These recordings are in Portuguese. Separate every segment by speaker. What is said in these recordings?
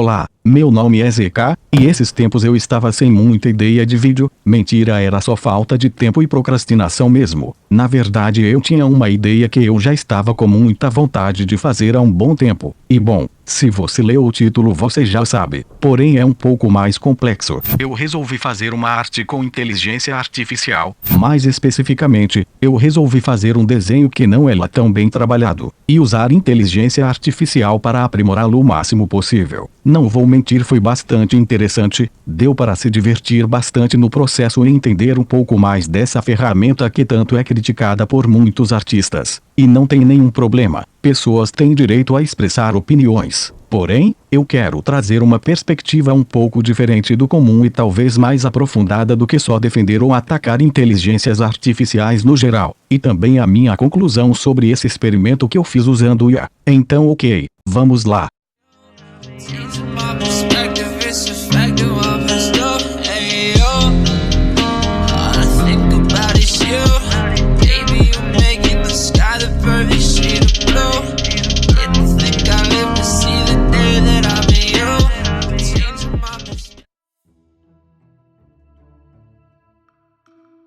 Speaker 1: Olá, meu nome é ZK, e esses tempos eu estava sem muita ideia de vídeo. Mentira, era só falta de tempo e procrastinação mesmo. Na verdade eu tinha uma ideia que eu já estava com muita vontade de fazer há um bom tempo. E bom, se você leu o título você já sabe, porém é um pouco mais complexo. Eu resolvi fazer uma arte com inteligência artificial. Mais especificamente, eu resolvi fazer um desenho que não é lá tão bem trabalhado, e usar inteligência artificial para aprimorá-lo o máximo possível. Não vou mentir, foi bastante interessante, deu para se divertir bastante no processo e entender um pouco mais dessa ferramenta que tanto é criticada por muitos artistas. E não tem nenhum problema, pessoas têm direito a expressar opiniões. Porém, eu quero trazer uma perspectiva um pouco diferente do comum e talvez mais aprofundada do que só defender ou atacar inteligências artificiais no geral. E também a minha conclusão sobre esse experimento que eu fiz usando o IA. Então ok, vamos lá.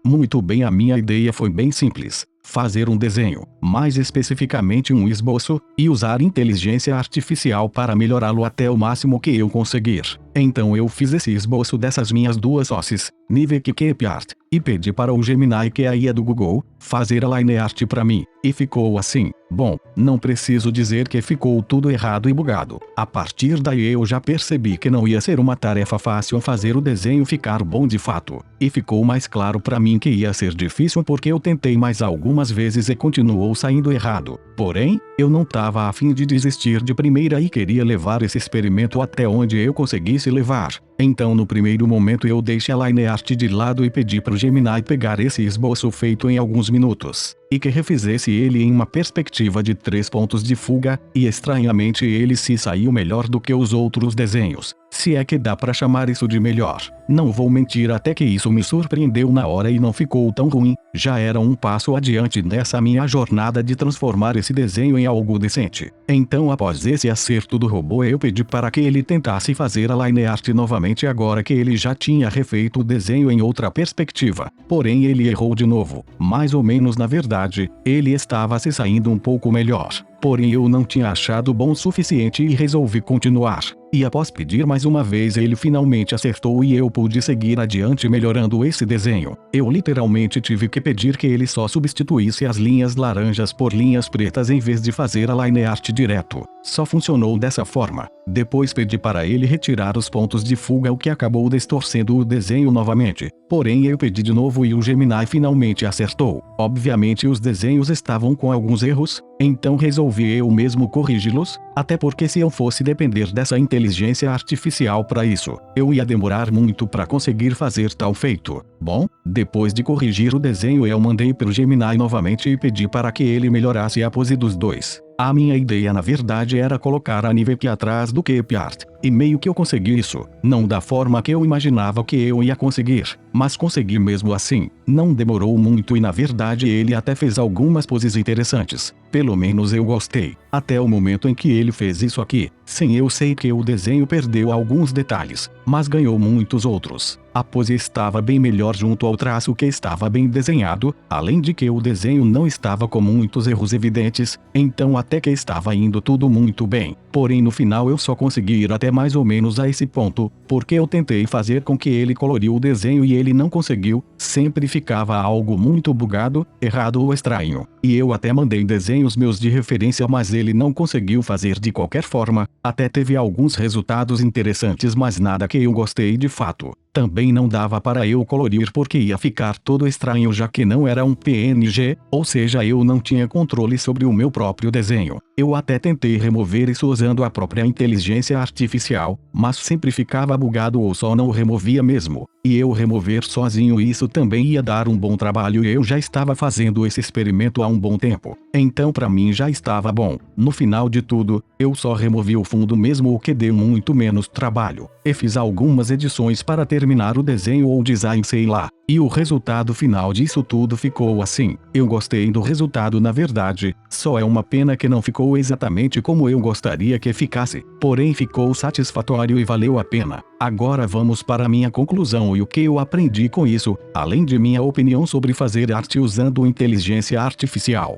Speaker 1: Muito bem, a minha ideia foi bem simples. Fazer um desenho, mais especificamente um esboço, e usar inteligência artificial para melhorá-lo até o máximo que eu conseguir. Então eu fiz esse esboço dessas minhas duas hostes, Nivek e CapArt, e pedi para o Gemini, que é a IA do Google, fazer a line art para mim, e ficou assim. Bom, não preciso dizer que ficou tudo errado e bugado. A partir daí eu já percebi que não ia ser uma tarefa fácil fazer o desenho ficar bom de fato. E ficou mais claro para mim que ia ser difícil porque eu tentei mais algumas vezes e continuou saindo errado. Porém, eu não estava a fim de desistir de primeira e queria levar esse experimento até onde eu conseguisse levar. Então no primeiro momento eu deixei a line art de lado e pedi para o Gemini pegar esse esboço feito em alguns minutos, e que refizesse ele em uma perspectiva de 3 pontos de fuga, e estranhamente ele se saiu melhor do que os outros desenhos. Se é que dá para chamar isso de melhor. Não vou mentir, até que isso me surpreendeu na hora e não ficou tão ruim. Já era um passo adiante nessa minha jornada de transformar esse desenho em algo decente. Então após esse acerto do robô eu pedi para que ele tentasse fazer a line art novamente agora que ele já tinha refeito o desenho em outra perspectiva. Porém ele errou de novo. Mais ou menos, na verdade, ele estava se saindo um pouco melhor. Porém eu não tinha achado bom o suficiente e resolvi continuar. E após pedir mais uma vez ele finalmente acertou e eu pude seguir adiante melhorando esse desenho. Eu literalmente tive que pedir que ele só substituísse as linhas laranjas por linhas pretas em vez de fazer a line art direto. Só funcionou dessa forma. Depois pedi para ele retirar os pontos de fuga, o que acabou distorcendo o desenho novamente. Porém eu pedi de novo e o Gemini finalmente acertou. Obviamente os desenhos estavam com alguns erros, então resolvi eu mesmo corrigi-los, até porque se eu fosse depender dessa inteligência artificial para isso, eu ia demorar muito para conseguir fazer tal feito. Bom, depois de corrigir o desenho eu mandei para o Gemini novamente e pedi para que ele melhorasse a pose dos dois. A minha ideia na verdade era colocar a Nivek atrás do CapArt, e meio que eu consegui isso, não da forma que eu imaginava que eu ia conseguir, mas consegui mesmo assim. Não demorou muito e na verdade ele até fez algumas poses interessantes, pelo menos eu gostei, até o momento em que ele fez isso aqui. Sim, eu sei que o desenho perdeu alguns detalhes, mas ganhou muitos outros. A pose estava bem melhor junto ao traço, que estava bem desenhado, além de que o desenho não estava com muitos erros evidentes, então até que estava indo tudo muito bem. Porém no final eu só consegui ir até mais ou menos a esse ponto, porque eu tentei fazer com que ele coloriu o desenho e ele não conseguiu, sempre ficava algo muito bugado, errado ou estranho. E eu até mandei desenhos meus de referência, mas ele não conseguiu fazer de qualquer forma, até teve alguns resultados interessantes, mas nada que eu gostei de fato. Também não dava para eu colorir porque ia ficar todo estranho, já que não era um PNG, ou seja, eu não tinha controle sobre o meu próprio desenho. Eu até tentei remover isso usando a própria inteligência artificial, mas sempre ficava bugado ou só não o removia mesmo. E eu remover sozinho isso também ia dar um bom trabalho e eu já estava fazendo esse experimento há um bom tempo. Então para mim já estava bom. No final de tudo, eu só removi o fundo mesmo, o que deu muito menos trabalho. E fiz algumas edições para ter terminar o desenho ou design sei lá. E o resultado final disso tudo ficou assim. Eu gostei do resultado na verdade, só é uma pena que não ficou exatamente como eu gostaria que ficasse. Porém ficou satisfatório e valeu a pena. Agora vamos para a minha conclusão e o que eu aprendi com isso, além de minha opinião sobre fazer arte usando inteligência artificial.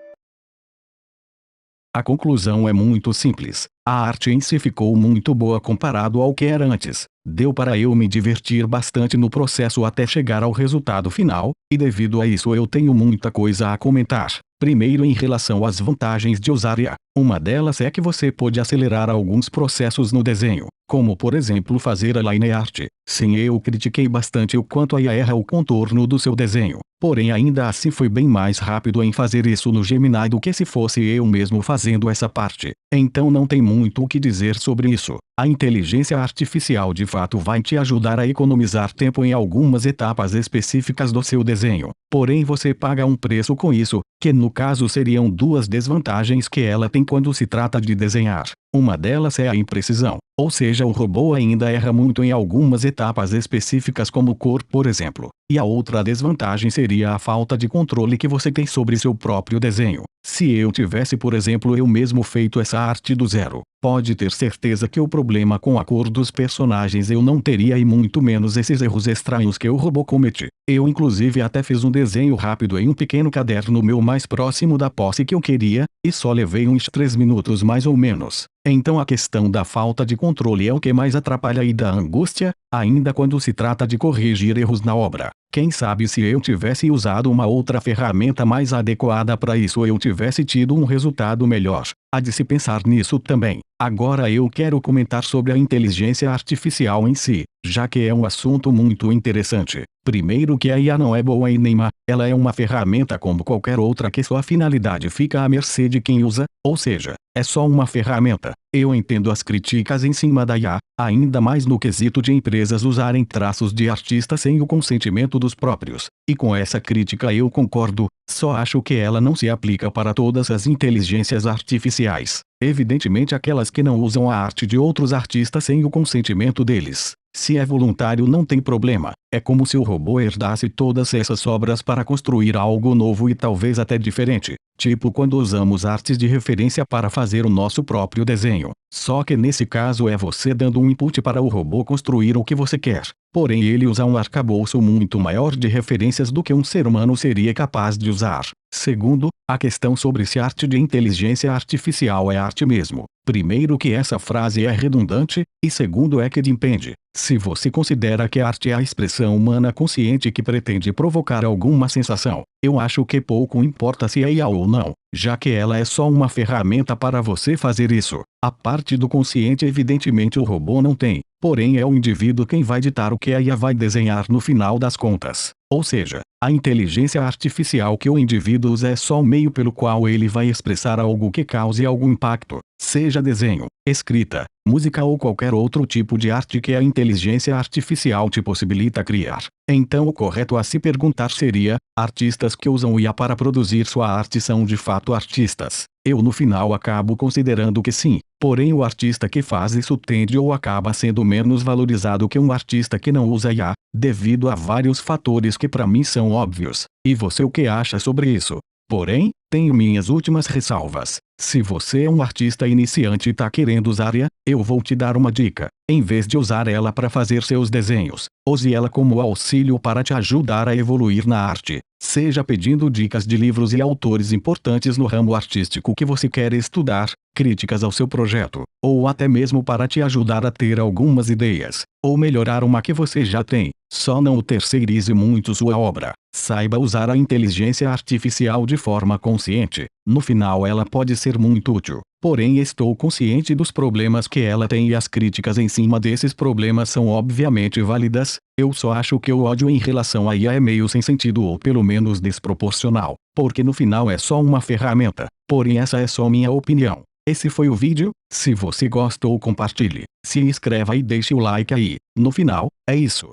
Speaker 1: A conclusão é muito simples. A arte em si ficou muito boa comparado ao que era antes. Deu para eu me divertir bastante no processo até chegar ao resultado final, e devido a isso eu tenho muita coisa a comentar. Primeiro, em relação às vantagens de usar IA. Uma delas é que você pode acelerar alguns processos no desenho, como por exemplo fazer a line art. Sim, eu critiquei bastante o quanto a IA erra o contorno do seu desenho. Porém ainda assim foi bem mais rápido em fazer isso no Gemini do que se fosse eu mesmo fazendo essa parte. Então não tem muito o que dizer sobre isso. A inteligência artificial de fato vai te ajudar a economizar tempo em algumas etapas específicas do seu desenho. Porém você paga um preço com isso, que no caso seriam duas desvantagens que ela tem quando se trata de desenhar. Uma delas é a imprecisão, ou seja, o robô ainda erra muito em algumas etapas específicas como cor, por exemplo. E a outra desvantagem seria a falta de controle que você tem sobre seu próprio desenho. Se eu tivesse, por exemplo, eu mesmo feito essa arte do zero, pode ter certeza que o problema com a cor dos personagens eu não teria e muito menos esses erros estranhos que o robô comete. Eu inclusive até fiz um desenho rápido em um pequeno caderno meu mais próximo da posse que eu queria, e só levei uns 3 minutos mais ou menos. Então a questão da falta de controle é o que mais atrapalha e dá angústia, ainda quando se trata de corrigir erros na obra. Quem sabe se eu tivesse usado uma outra ferramenta mais adequada para isso eu tivesse tido um resultado melhor. Há de se pensar nisso também. Agora eu quero comentar sobre a inteligência artificial em si, já que é um assunto muito interessante. Primeiro que a IA não é boa e nem má, ela é uma ferramenta como qualquer outra que sua finalidade fica à mercê de quem usa, ou seja, é só uma ferramenta. Eu entendo as críticas em cima da IA, ainda mais no quesito de empresas usarem traços de artistas sem o consentimento dos próprios. E com essa crítica eu concordo, só acho que ela não se aplica para todas as inteligências artificiais. Evidentemente aquelas que não usam a arte de outros artistas sem o consentimento deles. Se é voluntário não tem problema. É como se o robô herdasse todas essas obras para construir algo novo e talvez até diferente. Tipo quando usamos artes de referência para fazer o nosso próprio desenho. Só que nesse caso é você dando um input para o robô construir o que você quer. Porém ele usa um arcabouço muito maior de referências do que um ser humano seria capaz de usar. Segundo, a questão sobre se arte de inteligência artificial é arte mesmo. Primeiro que essa frase é redundante, e segundo é que depende. Se você considera que a arte é a expressão humana consciente que pretende provocar alguma sensação, eu acho que pouco importa se é IA ou não, já que ela é só uma ferramenta para você fazer isso. A parte do consciente evidentemente o robô não tem, porém é o indivíduo quem vai ditar o que a IA vai desenhar no final das contas. Ou seja, a inteligência artificial que o indivíduo usa é só o meio pelo qual ele vai expressar algo que cause algum impacto, seja desenho, escrita, música ou qualquer outro tipo de arte que a inteligência artificial te possibilita criar. Então o correto a se perguntar seria, artistas que usam IA para produzir sua arte são de fato artistas? Eu no final acabo considerando que sim, porém o artista que faz isso tende ou acaba sendo menos valorizado que um artista que não usa IA, devido a vários fatores que para mim são óbvios. E você o que acha sobre isso? Porém, tenho minhas últimas ressalvas. Se você é um artista iniciante e está querendo usar IA, eu vou te dar uma dica. Em vez de usar ela para fazer seus desenhos, use ela como auxílio para te ajudar a evoluir na arte. Seja pedindo dicas de livros e autores importantes no ramo artístico que você quer estudar, críticas ao seu projeto, ou até mesmo para te ajudar a ter algumas ideias, ou melhorar uma que você já tem. Só não terceirize muito sua obra. Saiba usar a inteligência artificial de forma consciente. No final ela pode ser muito útil. Porém estou consciente dos problemas que ela tem e as críticas em cima desses problemas são obviamente válidas. Eu só acho que o ódio em relação a IA é meio sem sentido ou pelo menos desproporcional. Porque no final é só uma ferramenta. Porém essa é só minha opinião. Esse foi o vídeo. Se você gostou, compartilhe, se inscreva e deixe o like aí. No final, é isso.